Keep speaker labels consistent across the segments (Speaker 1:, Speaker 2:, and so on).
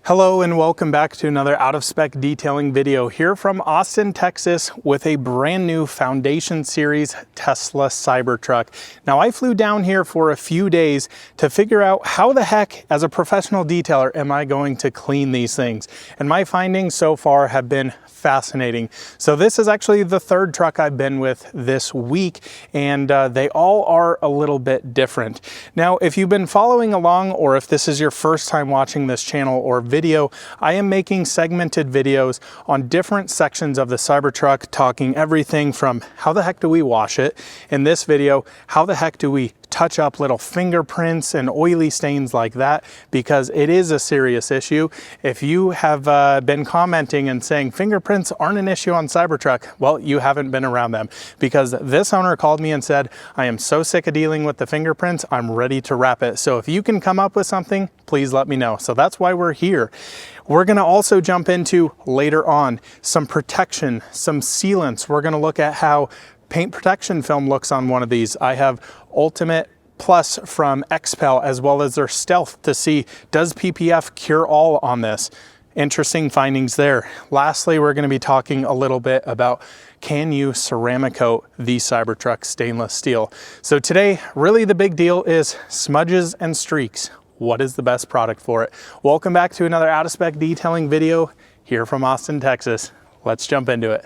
Speaker 1: Hello and welcome back to another out of spec detailing video here from Austin, Texas with a brand new foundation series Tesla Cybertruck. Now I flew down here for a few days to figure out how the heck as a professional detailer am I going to clean these things. And my findings so far have been fascinating. So this is actually the third truck I've been with this week, and they all are a little bit different. Now, if you've been following along, or if this is your first time watching this channel or video, I am making segmented videos on different sections of the Cybertruck, talking everything from how the heck do we wash it? In this video, how the heck do we touch up little fingerprints and oily stains like that, because it is a serious issue. If you have been commenting and saying fingerprints aren't an issue on Cybertruck, well, you haven't been around them, because this owner called me and said, I am so sick of dealing with the fingerprints, I'm ready to wrap it. So if you can come up with something, please let me know. So that's why we're here. We're gonna also jump into later on some protection, some sealants. We're gonna look at how paint protection film looks on one of these. I have Ultimate Plus from XPEL, as well as their Stealth, to see, does PPF cure all on this? Interesting findings there. Lastly, we're going to be talking a little bit about, can you ceramic coat the Cybertruck stainless steel? So today, really the big deal is smudges and streaks. What is the best product for it? Welcome back to another out of spec detailing video here from Austin, Texas. Let's jump into it.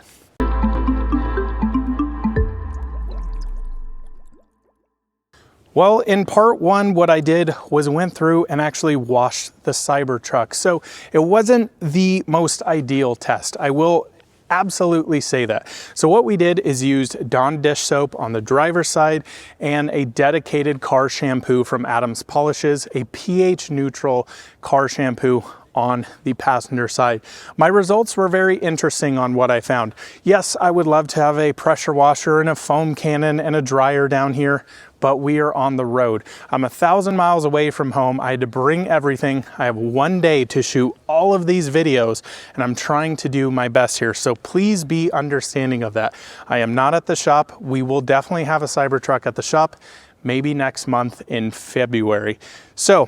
Speaker 1: Well, in part one, what I did was went through and actually washed the Cybertruck. So it wasn't the most ideal test. I will absolutely say that. So what we did is used Dawn dish soap on the driver's side and a dedicated car shampoo from Adams Polishes, a pH neutral car shampoo on the passenger side. My results were very interesting on what I found. Yes, I would love to have a pressure washer and a foam cannon and a dryer down here, but we are on the road. I'm 1,000 miles away from home. I had to bring everything. I have one day to shoot all of these videos, and I'm trying to do my best here. So please be understanding of that. I am not at the shop. We will definitely have a Cybertruck at the shop, maybe next month in February. So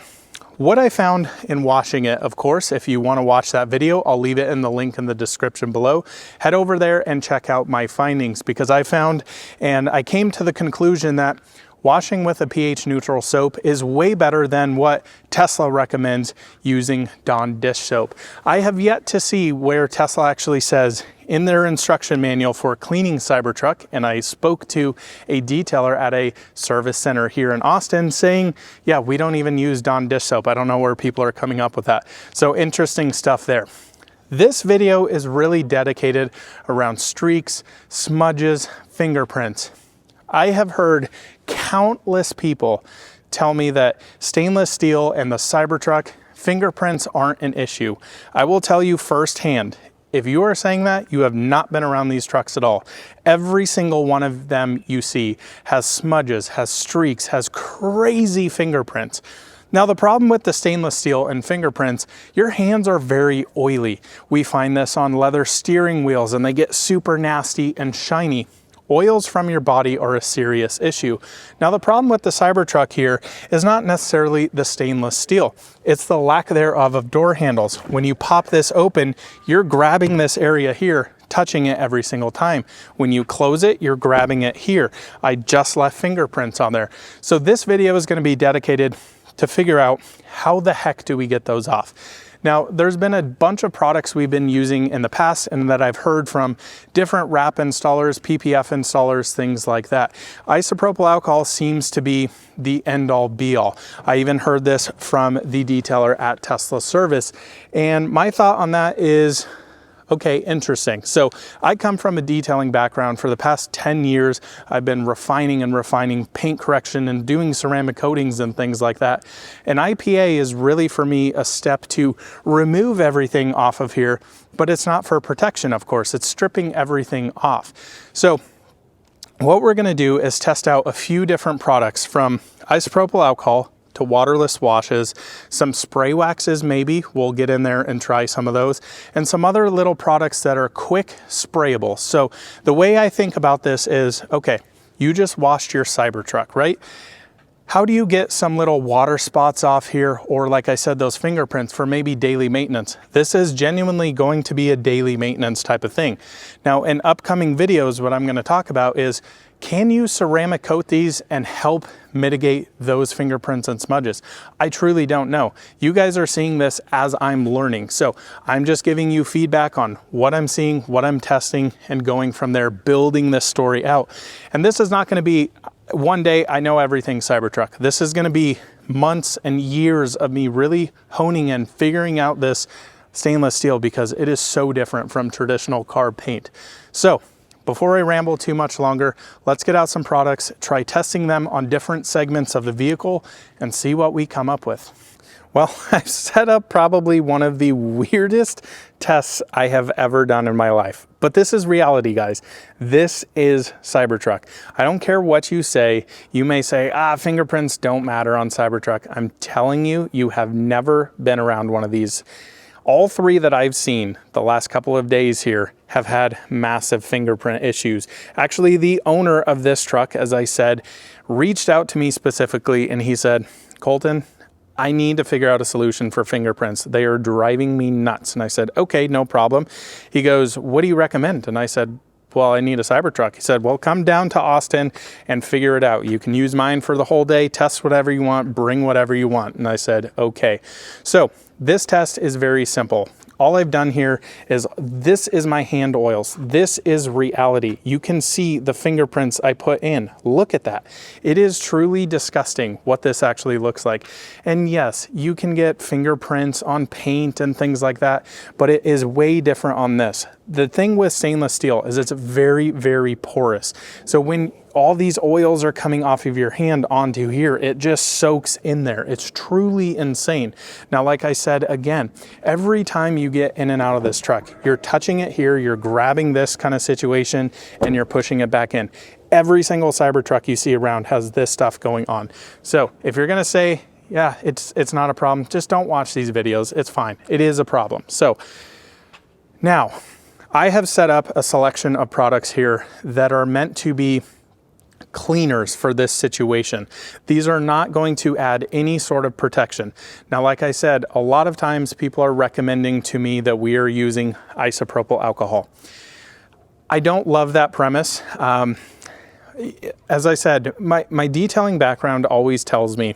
Speaker 1: what I found in washing it, of course, if you want to watch that video, I'll leave it in the link in the description below. Head over there and check out my findings, because I found, and I came to the conclusion that washing with a pH neutral soap is way better than what Tesla recommends using Dawn dish soap. I have yet to see where Tesla actually says in their instruction manual for cleaning Cybertruck, and I spoke to a detailer at a service center here in Austin saying, yeah, we don't even use Dawn dish soap. I don't know where people are coming up with that. So interesting stuff there. This video is really dedicated around streaks, smudges, fingerprints. I have heard countless people tell me that stainless steel and the Cybertruck fingerprints aren't an issue. I will tell you firsthand, if you are saying that, you have not been around these trucks at all. Every single one of them you see has smudges, has streaks, has crazy fingerprints. Now, the problem with the stainless steel and fingerprints, your hands are very oily. We find this on leather steering wheels, and they get super nasty and shiny. Oils from your body are a serious issue. Now, the problem with the Cybertruck here is not necessarily the stainless steel. It's the lack thereof of door handles. When you pop this open, you're grabbing this area here, touching it every single time. When you close it, you're grabbing it here. I just left fingerprints on there. So this video is going to be dedicated to figure out how the heck do we get those off. Now, there's been a bunch of products we've been using in the past and that I've heard from different wrap installers, PPF installers, things like that. Isopropyl alcohol seems to be the end-all be-all. I even heard this from the detailer at Tesla Service, and my thought on that is, okay, interesting. So I come from a detailing background. For the past 10 years, I've been refining and refining paint correction and doing ceramic coatings and things like that. And IPA is really, for me, a step to remove everything off of here, but it's not for protection, of course. It's stripping everything off. So what we're gonna do is test out a few different products, from isopropyl alcohol to waterless washes, some spray waxes maybe, we'll get in there and try some of those, and some other little products that are quick sprayable. So the way I think about this is, okay, you just washed your Cybertruck, right? How do you get some little water spots off here, or like I said, those fingerprints for maybe daily maintenance? This is genuinely going to be a daily maintenance type of thing. Now, in upcoming videos, what I'm going to talk about is, can you ceramic coat these and help mitigate those fingerprints and smudges? I truly don't know. You guys are seeing this as I'm learning. So I'm just giving you feedback on what I'm seeing, what I'm testing, and going from there, building this story out. And this is not going to be one day I know everything Cybertruck. This is going to be months and years of me really honing and figuring out this stainless steel, because it is so different from traditional car paint. So before I ramble too much longer, let's get out some products, try testing them on different segments of the vehicle, and see what we come up with. Well, I've set up probably one of the weirdest tests I have ever done in my life. But this is reality, guys. This is Cybertruck. I don't care what you say. You may say, fingerprints don't matter on Cybertruck. I'm telling you, you have never been around one of these. All three that I've seen the last couple of days here have had massive fingerprint issues. Actually, the owner of this truck, as I said, reached out to me specifically, and he said, Coleton, I need to figure out a solution for fingerprints. They are driving me nuts. And I said, okay, no problem. He goes, what do you recommend? And I said, well, I need a Cybertruck. He said, well, come down to Austin and figure it out. You can use mine for the whole day, test whatever you want, bring whatever you want. And I said, okay. So this test is very simple. All I've done here is, this is my hand oils. This is reality. You can see the fingerprints I put in. Look at that. It is truly disgusting what this actually looks like. And yes, you can get fingerprints on paint and things like that, but it is way different on this. The thing with stainless steel is it's very, very porous. So when all these oils are coming off of your hand onto here, it just soaks in there. It's truly insane. Now, like I said, again, every time you get in and out of this truck, you're touching it here, you're grabbing this kind of situation, and you're pushing it back in. Every single Cybertruck you see around has this stuff going on. So if you're gonna say, yeah, it's not a problem, just don't watch these videos. It's fine. It is a problem. So now, I have set up a selection of products here that are meant to be cleaners for this situation. These are not going to add any sort of protection. Now, like I said, a lot of times people are recommending to me that we are using isopropyl alcohol. I don't love that premise. As I said, my detailing background always tells me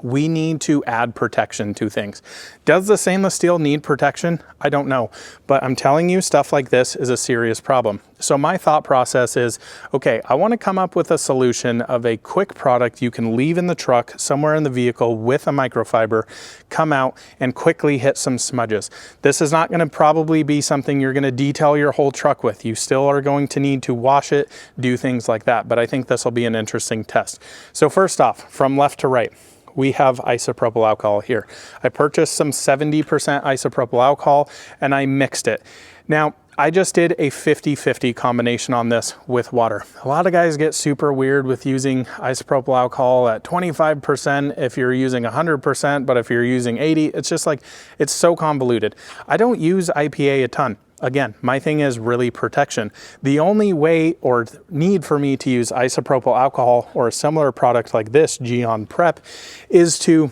Speaker 1: we need to add protection to things. Does the stainless steel need protection? I don't know, but I'm telling you, stuff like this is a serious problem. So my thought process is, okay, I want to come up with a solution of a quick product you can leave in the truck somewhere in the vehicle with a microfiber, come out and quickly hit some smudges. This is not going to probably be something you're going to detail your whole truck with. You still are going to need to wash it, do things like that, but I think this will be an interesting test. So first off, from left to right, we have isopropyl alcohol here. I purchased some 70% isopropyl alcohol and I mixed it. Now, I just did a 50-50 combination on this with water. A lot of guys get super weird with using isopropyl alcohol at 25% if you're using 100%, but if you're using 80, it's just like, it's so convoluted. I don't use IPA a ton. Again, my thing is really protection. The only way or need for me to use isopropyl alcohol or a similar product like this, Gyeon Prep, is to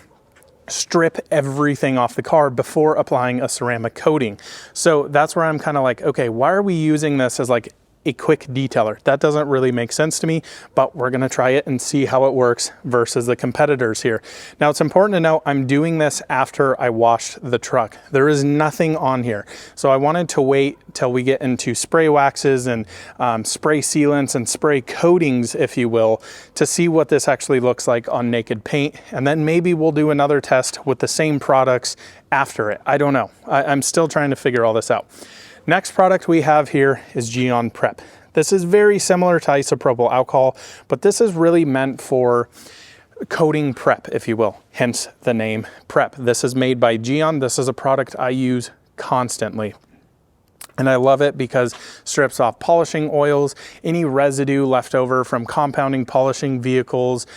Speaker 1: strip everything off the car before applying a ceramic coating. So that's where I'm kind of like, okay, why are we using this as like a quick detailer? That doesn't really make sense to me, but we're going to try it and see how it works versus the competitors here. Now, it's important to know I'm doing this after I washed the truck. There is nothing on here. So I wanted to wait till we get into spray waxes and spray sealants and spray coatings, if you will, to see what this actually looks like on naked paint. And then maybe we'll do another test with the same products after it. I don't know. I'm still trying to figure all this out. Next product we have here is Gyeon Prep. This is very similar to isopropyl alcohol, but this is really meant for coating prep, if you will, hence the name Prep. This is made by Gyeon. This is a product I use constantly. And I love it because it strips off polishing oils, any residue left over from compounding, polishing vehicles,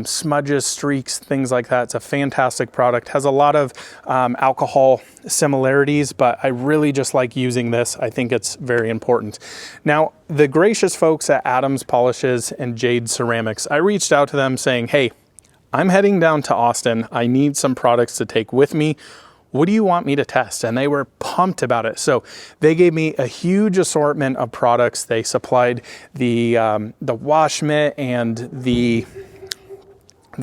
Speaker 1: smudges, streaks, things like that. It's a fantastic product. Has a lot of alcohol similarities, but I really just like using this. I think it's very important. Now, the gracious folks at Adams Polishes and Jade Ceramics, I reached out to them saying, hey, I'm heading down to Austin. I need some products to take with me. What do you want me to test? And they were pumped about it. So they gave me a huge assortment of products. They supplied the wash mitt and the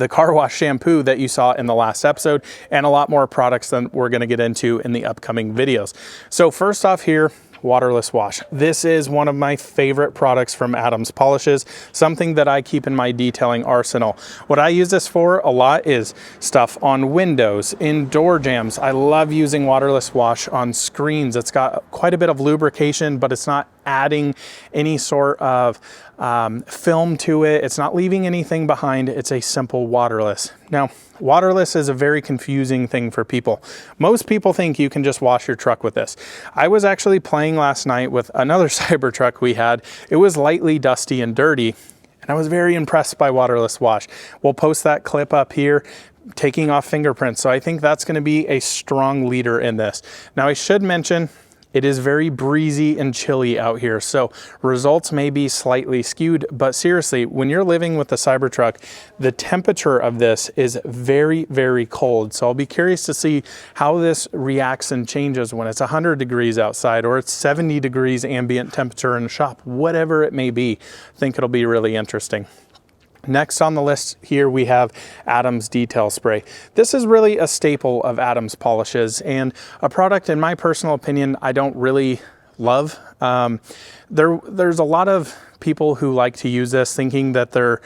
Speaker 1: car wash shampoo that you saw in the last episode, and a lot more products than we're gonna get into in the upcoming videos. So first off here, Waterless Wash. This is one of my favorite products from Adams Polishes, something that I keep in my detailing arsenal. What I use this for a lot is stuff on windows, in door jambs. I love using Waterless Wash on screens. It's got quite a bit of lubrication, but it's not adding any sort of film to it. It's not leaving anything behind. It's a simple waterless. Now, waterless is a very confusing thing for people. Most people think you can just wash your truck with this. I was actually playing last night with another Cybertruck we had. It was lightly dusty and dirty, and I was very impressed by Waterless Wash. We'll post that clip up here, taking off fingerprints. So I think that's going to be a strong leader in this. Now, I should mention, it is very breezy and chilly out here, so results may be slightly skewed, but seriously, when you're living with the Cybertruck, the temperature of this is very, very cold. So I'll be curious to see how this reacts and changes when it's 100 degrees outside, or it's 70 degrees ambient temperature in the shop, whatever it may be. I think it'll be really interesting. Next on the list here, we have Adams Detail Spray. This is really a staple of Adams Polishes, and a product, in my personal opinion, I don't really love. There's a lot of people who like to use this thinking that they're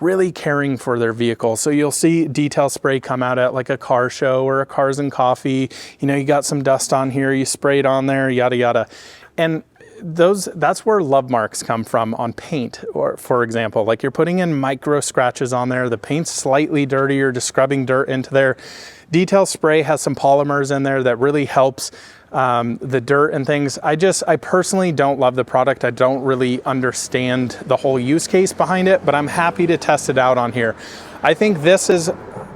Speaker 1: really caring for their vehicle. So you'll see detail spray come out at like a car show or a Cars and Coffee. You know, you got some dust on here, you spray it on there, yada, yada. And that's where love marks come from on paint, or for example, like you're putting in micro scratches on there, the paint's slightly dirty, you're just scrubbing dirt into there. Detail spray has some polymers in there that really helps the dirt and things. I personally don't love the product. I don't really understand the whole use case behind it, but I'm happy to test it out on here. I think this is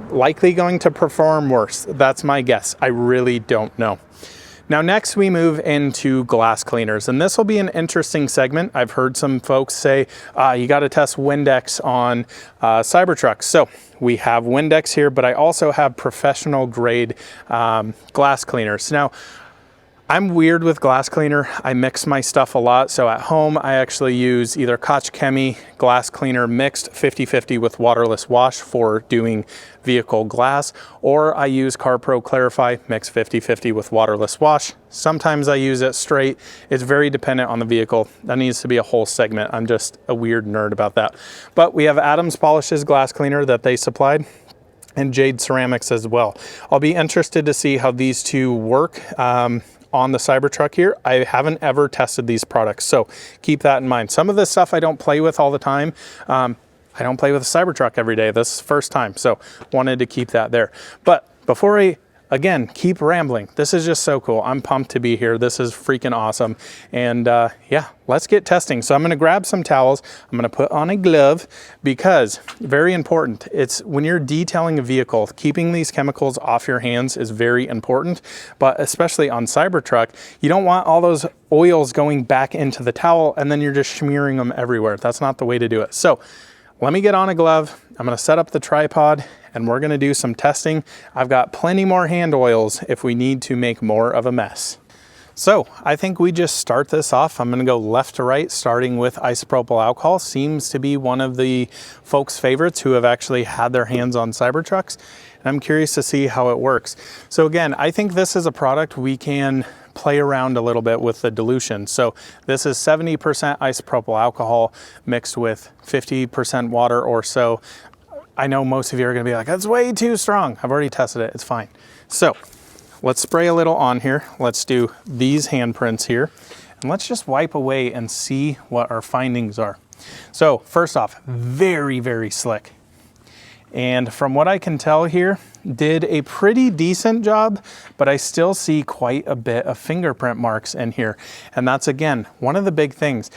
Speaker 1: likely going to perform worse. That's my guess. I really don't know. Now next we move into glass cleaners, and this will be an interesting segment. I've heard some folks say, you got to test Windex on Cybertruck. So we have Windex here, but I also have professional grade glass cleaners. Now, I'm weird with glass cleaner. I mix my stuff a lot. So at home, I actually use either Koch Chemie glass cleaner mixed 50-50 with Waterless Wash for doing vehicle glass, or I use CarPro Clarify mixed 50-50 with Waterless Wash. Sometimes I use it straight. It's very dependent on the vehicle. That needs to be a whole segment. I'm just a weird nerd about that. But we have Adams Polishes glass cleaner that they supplied, and Jade ceramics as well. I'll be interested to see how these two work on the Cybertruck here. I haven't ever tested these products, so keep that in mind. Some of this stuff I don't play with all the time. I don't play with a Cybertruck every day. This is the first time, so wanted to keep that there. But before I, again, keep rambling, this is just so cool. I'm pumped to be here. This is freaking awesome. And yeah, let's get testing. So I'm gonna grab some towels. I'm gonna put on a glove because, very important, it's when you're detailing a vehicle, keeping these chemicals off your hands is very important, but especially on Cybertruck, you don't want all those oils going back into the towel and then you're just smearing them everywhere. That's not the way to do it. So let me get on a glove. I'm gonna set up the tripod and we're gonna do some testing. I've got plenty more hand oils if we need to make more of a mess. So I think we just start this off. I'm gonna go left to right, starting with Isopropyl Alcohol. Seems to be one of the folks' favorites who have actually had their hands on Cybertrucks. And I'm curious to see how it works. So again, I think this is a product we can play around a little bit with the dilution. So this is 70% isopropyl alcohol mixed with 50% water or so. I know most of you are gonna be like, that's way too strong. I've already tested it, it's fine. So let's spray a little on here. Let's do these handprints here. And let's just wipe away and see what our findings are. So first off, very, very slick. And from what I can tell here, did a pretty decent job, but I still see quite a bit of fingerprint marks in here. And that's, again, one of the big things.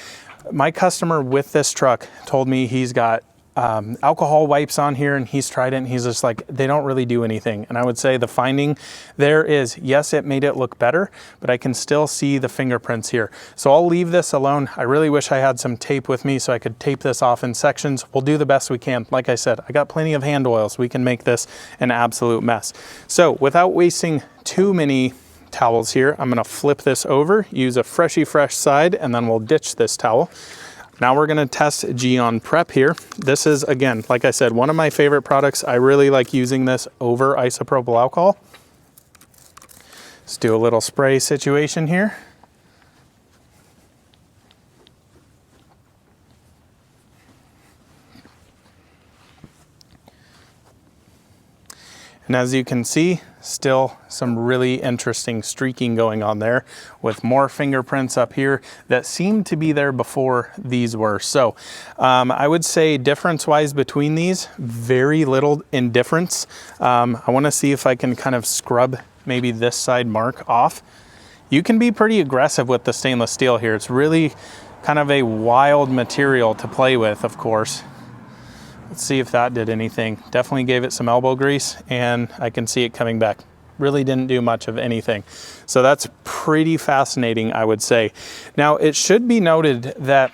Speaker 1: My customer with this truck told me he's got alcohol wipes on here, and he's tried it and he's just like, they don't really do anything. And I would say the finding there is, yes, it made it look better, but I can still see the fingerprints here. So I'll leave this alone. I really wish I had some tape with me so I could tape this off in sections. We'll do the best we can. Like I said, I got plenty of hand oils. We can make this an absolute mess. So without wasting too many towels here, I'm gonna flip this over, use a freshy fresh side, and then we'll ditch this towel. Now we're gonna test Gyeon Prep here. This is, again, like I said, one of my favorite products. I really like using this over isopropyl alcohol. Let's do a little spray situation here. And as you can see, still some really interesting streaking going on there with more fingerprints up here that seemed to be there before these were. So I would say difference-wise between these, very little in difference. I wanna see if I can kind of scrub maybe this side mark off. You can be pretty aggressive with the stainless steel here. It's really kind of a wild material to play with, of course. Let's see if that did anything. Definitely gave it some elbow grease, and I can see it coming back. Really didn't do much of anything. So that's pretty fascinating, I would say. Now, it should be noted that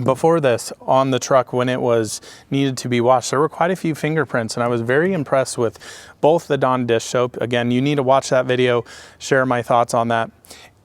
Speaker 1: before this, on the truck, when it was needed to be washed, there were quite a few fingerprints, and I was very impressed with both the Dawn dish soap. Again, you need to watch that video, share my thoughts on that,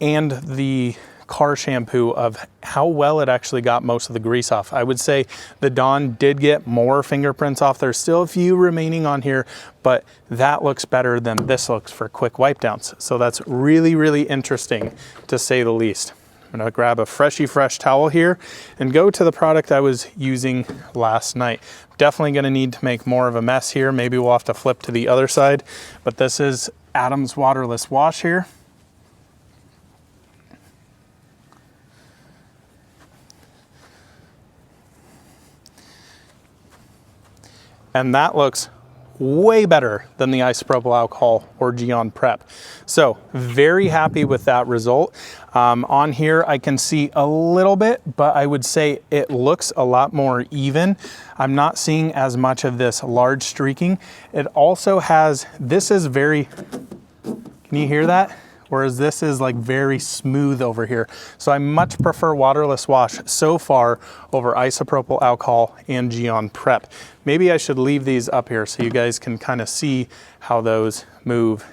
Speaker 1: and the car shampoo of how well it actually got most of the grease off. I would say the Dawn did get more fingerprints off. There's still a few remaining on here, but that looks better than this looks for quick wipe downs. So that's really, really interesting to say the least. I'm gonna grab a freshy fresh towel here and go to the product I was using last night. Definitely gonna need to make more of a mess here. Maybe we'll have to flip to the other side, but this is Adam's Waterless Wash here. And that looks way better than the Isopropyl Alcohol or Gyeon Prep. So very happy with that result. On here, I can see a little bit, but I would say it looks a lot more even. I'm not seeing as much of this large streaking. It also has, this is very, can you hear that? Whereas this is like very smooth over here. So I much prefer Waterless Wash so far over Isopropyl Alcohol and Gyeon Prep. Maybe I should leave these up here so you guys can kind of see how those move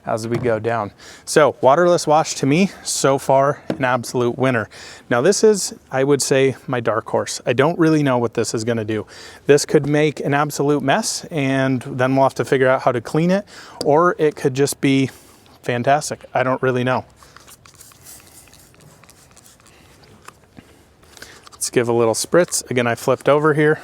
Speaker 1: as we go down. So Waterless Wash to me, so far, an absolute winner. Now this is, I would say, my dark horse. I don't really know what this is gonna do. This could make an absolute mess, and then we'll have to figure out how to clean it, or it could just be fantastic. I don't really know. Let's give a little spritz. Again, I flipped over here.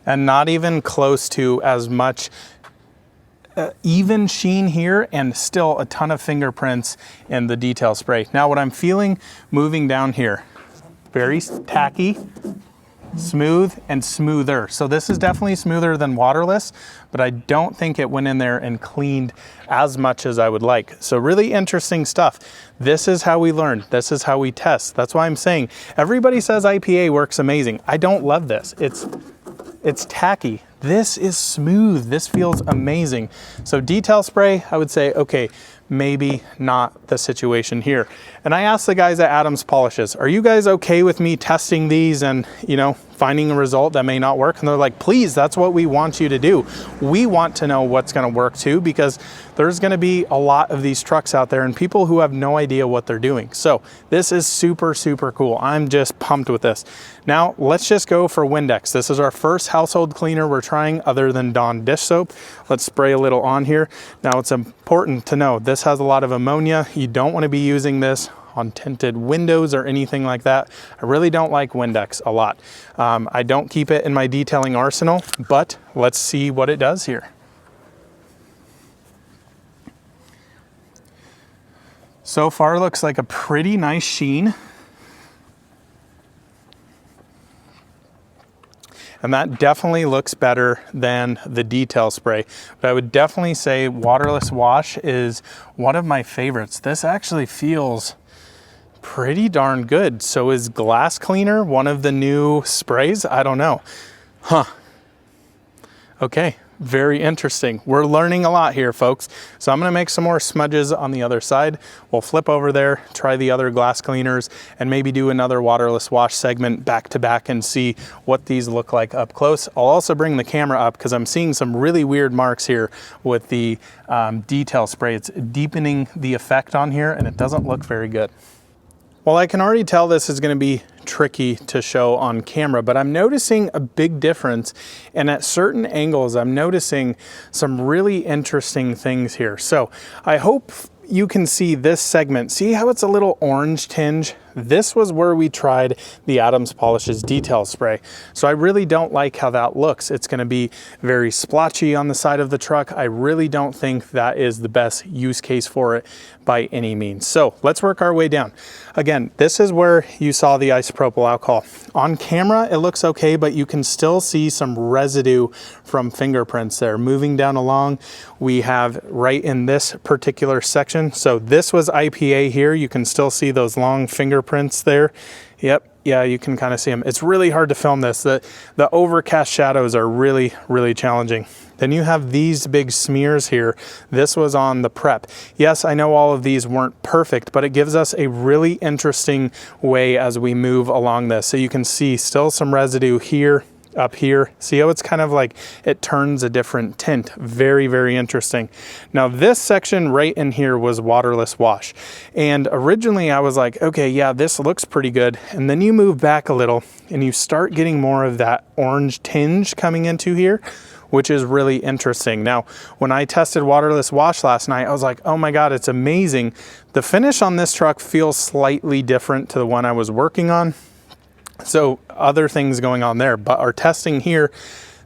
Speaker 1: And not even close to as much even sheen here, and still a ton of fingerprints in the detail spray. Now what I'm feeling moving down here, very tacky, smooth, and smoother. So this is definitely smoother than waterless, but I don't think it went in there and cleaned as much as I would like. So really interesting stuff. This is how we learn. This is how we test. That's why I'm saying everybody says IPA works amazing. I don't love this. It's tacky. This is smooth. This feels amazing. So detail spray, I would say, okay, maybe not the situation here. And I asked the guys at Adams Polishes, are you guys okay with me testing these and, you know, finding a result that may not work? And they're like, please, that's what we want you to do. We want to know what's gonna work too, because there's gonna be a lot of these trucks out there and people who have no idea what they're doing. So this is super, super cool. I'm just pumped with this. Now let's just go for Windex. This is our first household cleaner we're trying other than Dawn dish soap. Let's spray a little on here. Now it's important to know this has a lot of ammonia. You don't want to be using this on tinted windows or anything like that. I really don't like Windex a lot. I don't keep it in my detailing arsenal, but let's see what it does here. So far looks like a pretty nice sheen. and that definitely looks better than the detail spray. But I would definitely say Waterless Wash is one of my favorites. This actually feels pretty darn good. So is Glass Cleaner one of the new sprays? I don't know. Huh. Okay, very interesting. We're learning a lot here, folks. So I'm gonna make some more smudges on the other side. We'll flip over there, try the other glass cleaners, and maybe do another Waterless Wash segment back to back and see what these look like up close. I'll also bring the camera up because I'm seeing some really weird marks here with the detail spray. It's deepening the effect on here and it doesn't look very good. Well, I can already tell this is going to be tricky to show on camera, but I'm noticing a big difference, and at certain angles I'm noticing some really interesting things here. So I hope you can see this segment. See how it's a little orange tinge? This was where we tried the Adams Polishes detail spray. So I really don't like how that looks. It's gonna be very splotchy on the side of the truck. I really don't think that is the best use case for it by any means. So let's work our way down. Again, this is where you saw the isopropyl alcohol. On camera, it looks okay, but you can still see some residue from fingerprints there. Moving down along, we have right in this particular section. So this was IPA here. You can still see those long fingerprints there. Yep, yeah, you can kind of see them. It's really hard to film this. The overcast shadows are really, really challenging. Then you have these big smears here. This was on the Prep. Yes, I know all of these weren't perfect, but it gives us a really interesting way as we move along this. So you can see still some residue here, up here. See how it's kind of like it turns a different tint. Very, very interesting. Now this section right in here was Waterless Wash. And originally I was like, okay, yeah, this looks pretty good. And then you move back a little and you start getting more of that orange tinge coming into here, which is really interesting. Now, when I tested Waterless Wash last night, I was like, oh my God, it's amazing. The finish on this truck feels slightly different to the one I was working on. So other things going on there, but our testing here,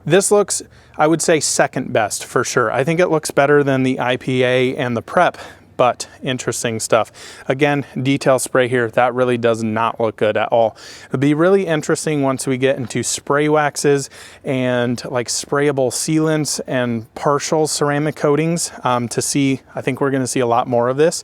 Speaker 1: this looks, I would say, second best for sure. I think it looks better than the IPA and the Prep, but interesting stuff. Again, detail spray here, that really does not look good at all. It'll be really interesting once we get into spray waxes and like sprayable sealants and partial ceramic coatings to see. I think we're gonna see a lot more of this.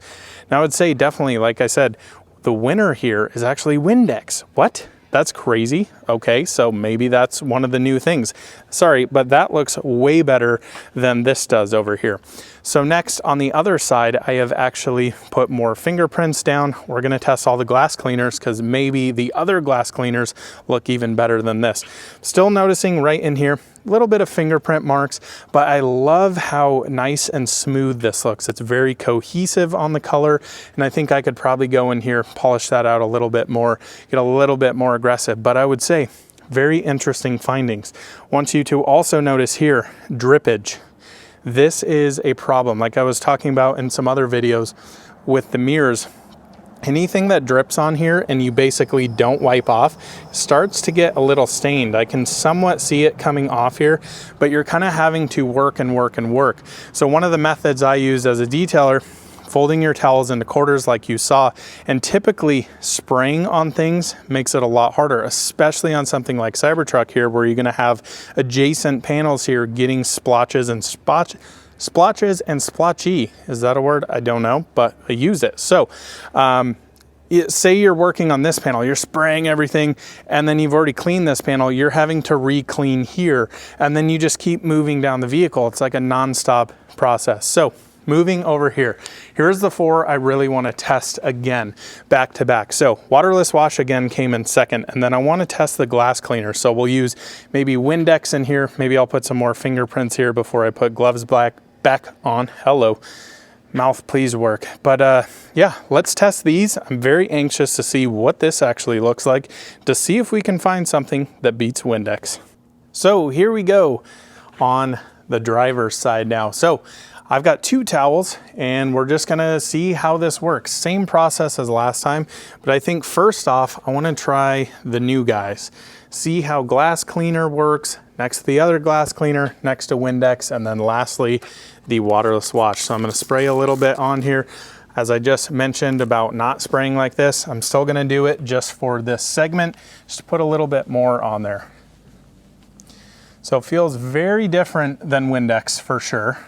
Speaker 1: Now I would say definitely, like I said, the winner here is actually Windex. What? That's crazy. Okay, so maybe that's one of the new things. Sorry, but that looks way better than this does over here. So next, on the other side, I have actually put more fingerprints down. We're gonna test all the glass cleaners because maybe the other glass cleaners look even better than this. Still noticing right in here, a little bit of fingerprint marks, but I love how nice and smooth this looks. It's very cohesive on the color, and I think I could probably go in here, polish that out a little bit more, get a little bit more aggressive, but I would say very interesting findings. Want you to also notice here, drippage. This is a problem, like I was talking about in some other videos with the mirrors. Anything that drips on here and you basically don't wipe off starts to get a little stained. I can somewhat see it coming off here, but you're kind of having to work and work and work. So one of the methods I use as a detailer, folding your towels into quarters like you saw, and typically spraying on things makes it a lot harder, especially on something like Cybertruck here, where you're gonna have adjacent panels here getting splotches and splotches and splotchy. Is that a word? I don't know, but I use it. So say you're working on this panel, you're spraying everything, and then you've already cleaned this panel, you're having to re-clean here, and then you just keep moving down the vehicle. It's like a non-stop process. So moving over here, here's the four I really want to test again, back to back. So Waterless Wash again came in second, and then I want to test the glass cleaner. So we'll use maybe Windex in here. Maybe I'll put some more fingerprints here before I put gloves back on. Hello, mouth, please work. But yeah, let's test these. I'm very anxious to see what this actually looks like, to see if we can find something that beats Windex. So here we go on the driver's side now. So I've got two towels and we're just gonna see how this works. Same process as last time, but I think first off, I wanna try the new guys. See how glass cleaner works next to the other glass cleaner, next to Windex, and then lastly, the Waterless Wash. So I'm gonna spray a little bit on here. As I just mentioned about not spraying like this, I'm still gonna do it just for this segment, just to put a little bit more on there. So it feels very different than Windex for sure.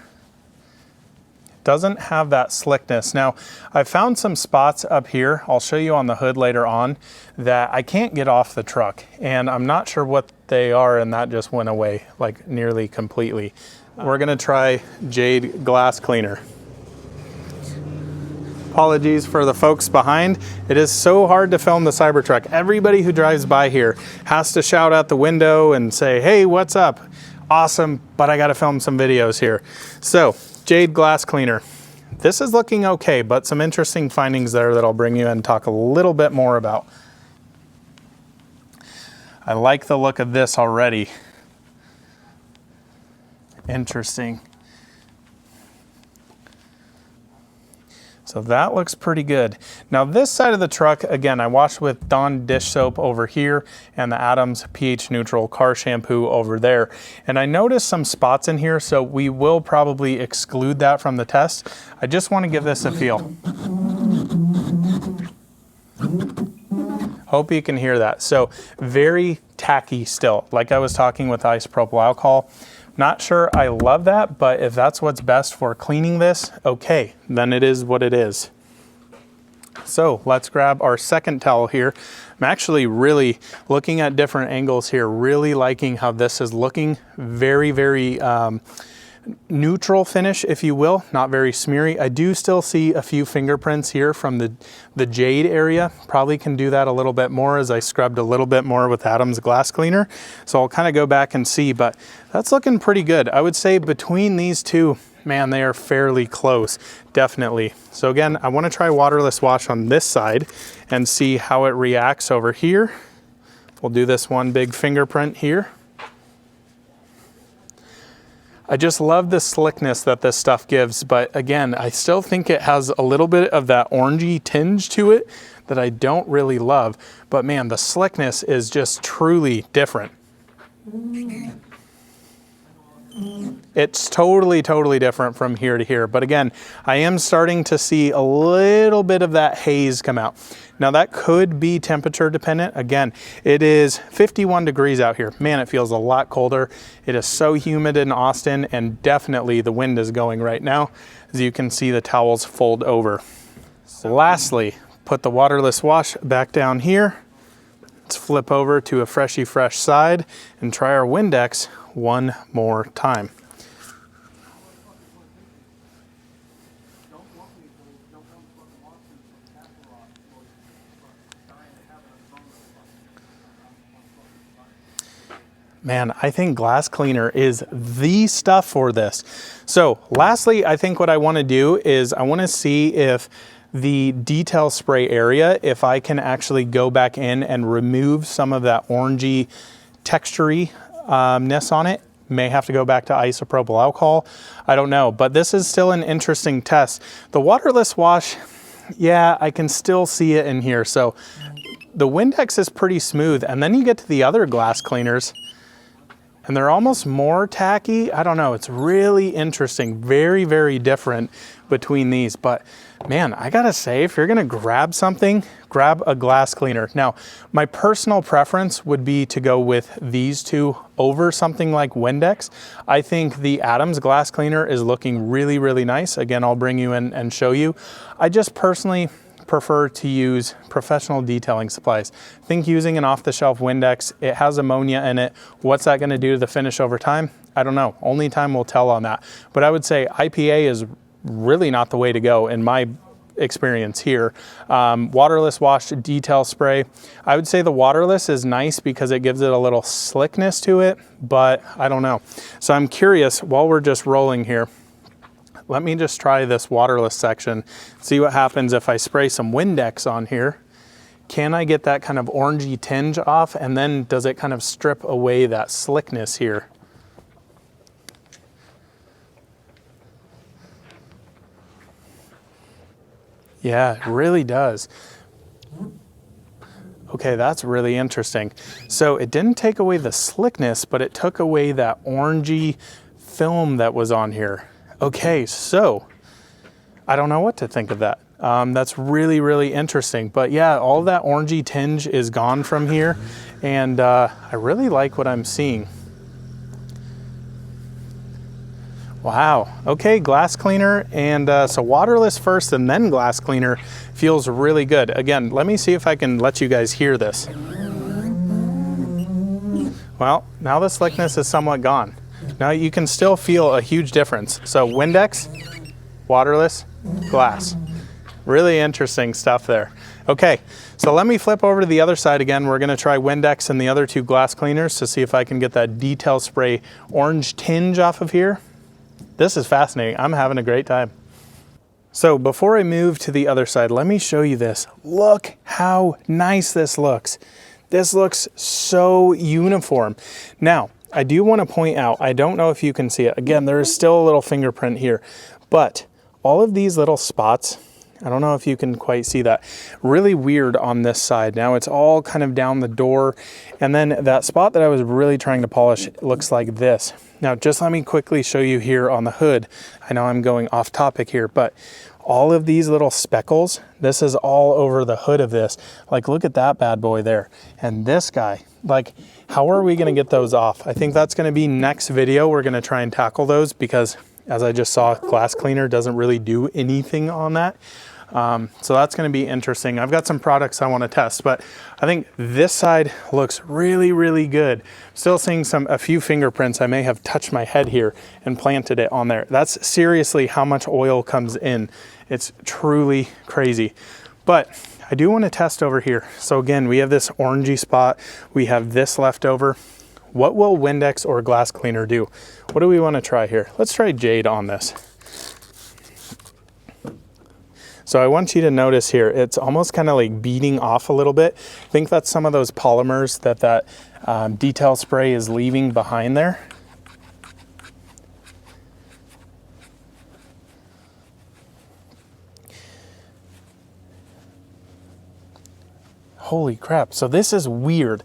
Speaker 1: Doesn't have that slickness. Now, I found some spots up here, I'll show you on the hood later on, that I can't get off the truck, and I'm not sure what they are, and that just went away like nearly completely. We're gonna try Jade glass cleaner. Apologies for the folks behind. It is so hard to film the Cybertruck. Everybody who drives by here has to shout out the window and say, hey, what's up? Awesome, but I gotta film some videos here. So, Jade glass cleaner. This is looking okay, but some interesting findings there that I'll bring you in and talk a little bit more about. I like the look of this already. Interesting. So that looks pretty good. Now this side of the truck, again, I washed with Dawn dish soap over here and the Adams pH neutral car shampoo over there. And I noticed some spots in here, so we will probably exclude that from the test. I just want to give this a feel. Hope you can hear that. So very tacky still, like I was talking with isopropyl alcohol. Not sure I love that, but if that's what's best for cleaning this, okay, then it is what it is. So let's grab our second towel here. I'm actually really looking at different angles here, really liking how this is looking. Very, very neutral finish, if you will, not very smeary. I do still see a few fingerprints here from the Jade area. Probably can do that a little bit more as I scrubbed a little bit more with Adam's glass cleaner. So I'll kind of go back and see, but that's looking pretty good. I would say between these two, man, they are fairly close, definitely. So again, I want to try waterless wash on this side and see how it reacts over here. We'll do this one big fingerprint here. I just love the slickness that this stuff gives, but again, I still think it has a little bit of that orangey tinge to it that I don't really love, but man, the slickness is just truly different. It's totally, totally different from here to here. But again, I am starting to see a little bit of that haze come out. Now that could be temperature dependent. Again, it is 51 degrees out here. Man, it feels a lot colder. It is so humid in Austin, and definitely the wind is going right now. As you can see, the towels fold over. Lastly, put the waterless wash back down here. Let's flip over to a freshy fresh side and try our Windex one more time. Man, I think glass cleaner is the stuff for this. So lastly, I think what I want to do is I want to see if the detail spray area, if I can actually go back in and remove some of that orangey texture-ness on it. May have to go back to isopropyl alcohol. I don't know, but this is still an interesting test. The waterless wash, yeah, I can still see it in here. So the Windex is pretty smooth, and then you get to the other glass cleaners and they're almost more tacky. I don't know, it's really interesting. Very, very different between these, but man, I gotta say, if you're gonna grab something, grab a glass cleaner. Now, my personal preference would be to go with these two over something like Windex. I think the Adams glass cleaner is looking really, really nice. Again, I'll bring you in and show you. I just personally prefer to use professional detailing supplies. Think using an off-the-shelf Windex, it has ammonia in it. What's that gonna do to the finish over time? I don't know, only time will tell on that. But I would say IPA is really not the way to go in my experience here. Waterless wash detail spray. I would say the waterless is nice because it gives it a little slickness to it, but I don't know. So I'm curious, while we're just rolling here, let me just try this waterless section, see what happens if I spray some Windex on here. Can I get that kind of orangey tinge off? And then does it kind of strip away that slickness here? Yeah, it really does. Okay, that's really interesting. So it didn't take away the slickness, but it took away that orangey film that was on here. Okay, so I don't know what to think of that. That's really, really interesting. But yeah, all that orangey tinge is gone from here, and I really like what I'm seeing. Wow, okay, glass cleaner, and so waterless first and then glass cleaner feels really good. Again, let me see if I can let you guys hear this. Well, now the slickness is somewhat gone. Now you can still feel a huge difference. So Windex, waterless, glass. Really interesting stuff there. Okay, so let me flip over to the other side again. We're gonna try Windex and the other two glass cleaners to see if I can get that detail spray orange tinge off of here. This is fascinating. I'm having a great time. So before I move to the other side, let me show you this. Look how nice this looks. This looks so uniform. Now, I do want to point out, I don't know if you can see it. Again, there is still a little fingerprint here, but all of these little spots, I don't know if you can quite see that, really weird on this side. Now it's all kind of down the door. And then that spot that I was really trying to polish looks like this. Now, just let me quickly show you here on the hood. I know I'm going off topic here, but all of these little speckles, this is all over the hood of this. Like, look at that bad boy there. And this guy, like, how are we gonna get those off? I think that's gonna be next video. We're gonna try and tackle those because, as I just saw, glass cleaner doesn't really do anything on that. So that's going to be interesting. I've got some products I want to test, but I think this side looks really, really good. Still seeing a few fingerprints. I may have touched my head here and planted it on there. That's seriously how much oil comes in. It's truly crazy. But I do want to test over here. So again, we have this orangey spot. We have this left over. What will Windex or glass cleaner do? What do we want to try here? Let's try Jade on this. So I want you to notice here, it's almost kind of like beading off a little bit. I think that's some of those polymers that detail spray is leaving behind there. Holy crap, so this is weird.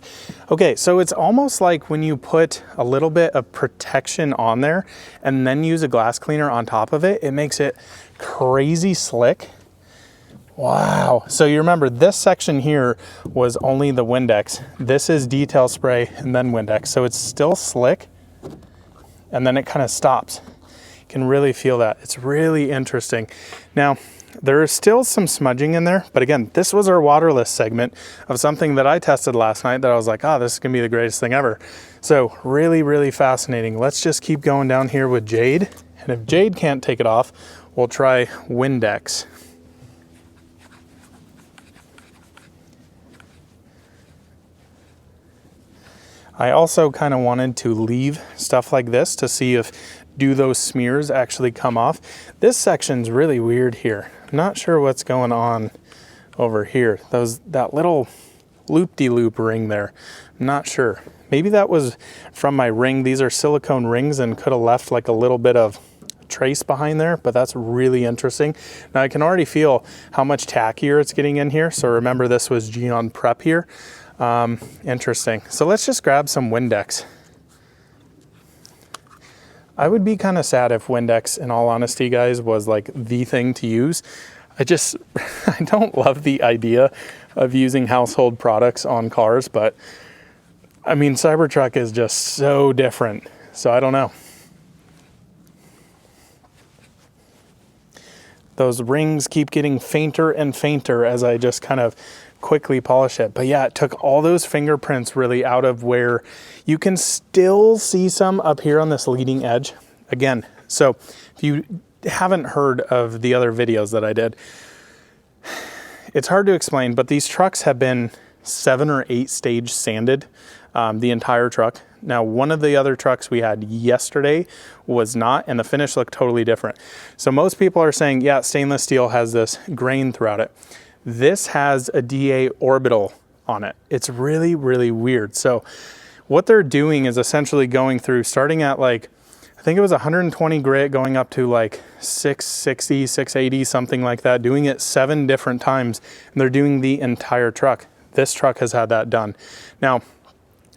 Speaker 1: Okay, so it's almost like when you put a little bit of protection on there and then use a glass cleaner on top of it, it makes it crazy slick. Wow, so you remember this section here was only the Windex. This is detail spray and then Windex, so it's still slick and then it kind of stops. You can really feel that. It's really interesting. Now, there is still some smudging in there, but again, this was our waterless segment of something that I tested last night that I was like, oh, this is gonna be the greatest thing ever. So really, really fascinating. Let's just keep going down here with Jade. And if Jade can't take it off, we'll try Windex. I also kind of wanted to leave stuff like this to see if do those smears actually come off. This section's really weird here. I'm not sure what's going on over here. That little loop-de-loop ring there. I'm not sure. Maybe that was from my ring. These are silicone rings and could have left like a little bit of trace behind there, but that's really interesting. Now I can already feel how much tackier it's getting in here. So remember, this was Gyeon Prep here. Interesting. So let's just grab some Windex. I would be kind of sad if Windex, in all honesty, guys, was like the thing to use. I don't love the idea of using household products on cars, but I mean, Cybertruck is just so different. So I don't know. Those rings keep getting fainter and fainter as I just kind of quickly polish it. But yeah, it took all those fingerprints really out of where you can still see some up here on this leading edge. Again, so if you haven't heard of the other videos that I did, it's hard to explain, but these trucks have been 7 or 8 stage sanded, the entire truck. Now, one of the other trucks we had yesterday was not, and the finish looked totally different. So most people are saying, yeah, stainless steel has this grain throughout it. This has a DA orbital on it. It's really, really weird. So what they're doing is essentially going through, starting at like, I think it was 120 grit, going up to like 660, 680, something like that, doing it 7 different times. And they're doing the entire truck. This truck has had that done. Now,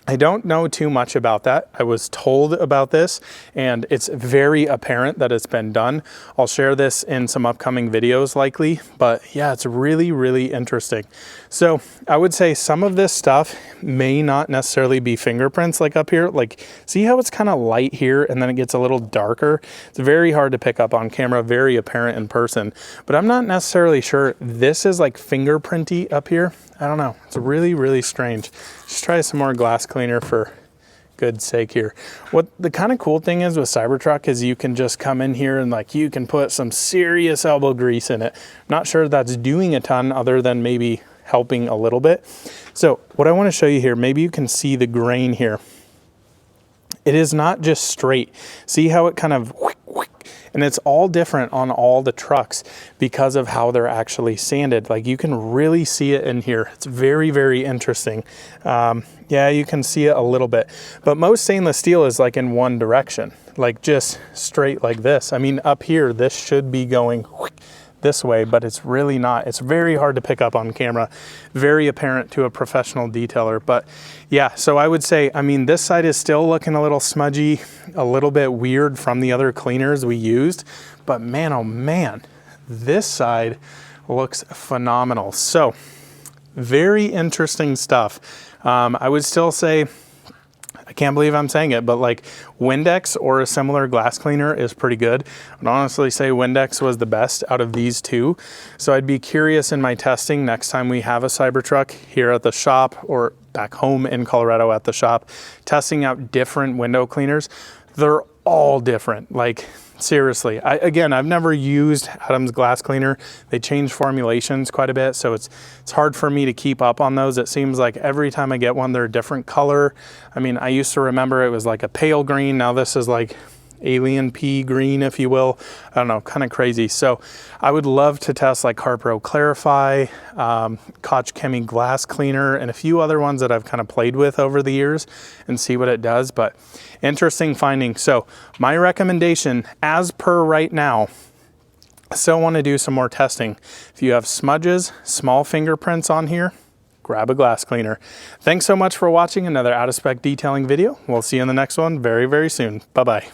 Speaker 1: I don't know too much about that. I was told about this and it's very apparent that it's been done. I'll share this in some upcoming videos likely, but yeah, it's really, really interesting. So I would say some of this stuff may not necessarily be fingerprints like up here. Like, see how it's kind of light here and then it gets a little darker? It's very hard to pick up on camera, very apparent in person, but I'm not necessarily sure this is like fingerprinty up here. I don't know. It's really, really strange. Just try some more glass cleaner for good sake here. What the kind of cool thing is with Cybertruck is you can just come in here and like you can put some serious elbow grease in it. I'm not sure that's doing a ton other than maybe helping a little bit. So what I want to show you here, maybe you can see the grain here. It is not just straight. See how it kind of, and it's all different on all the trucks because of how they're actually sanded. Like you can really see it in here. It's very, very interesting. Yeah, you can see it a little bit, but most stainless steel is like in one direction, like just straight like this. I mean, up here, this should be going this way, but it's really not. It's very hard to pick up on camera, very apparent to a professional detailer. But yeah, so I would say, I mean, this side is still looking a little smudgy, a little bit weird from the other cleaners we used, but man, oh man, this side looks phenomenal. So very interesting stuff. I would still say, I can't believe I'm saying it, but like Windex or a similar glass cleaner is pretty good. I'd honestly say Windex was the best out of these two. So I'd be curious in my testing next time we have a Cybertruck here at the shop or back home in Colorado at the shop, testing out different window cleaners. They're all different. Like seriously, again, I've never used Adam's glass cleaner. They change formulations quite a bit, so it's hard for me to keep up on those. It seems like every time I get one, they're a different color. I mean, I used to remember it was like a pale green. Now this is like alien pea green, if you will. I don't know, kind of crazy. So I would love to test like Carpro Clarify, Koch Chemi glass cleaner, and a few other ones that I've kind of played with over the years and see what it does. But interesting finding. So my recommendation, as per right now, I still want to do some more testing. If you have smudges, small fingerprints on here, grab a glass cleaner. Thanks so much for watching another out of spec detailing video. We'll see you in the next one very, very soon. Bye-bye.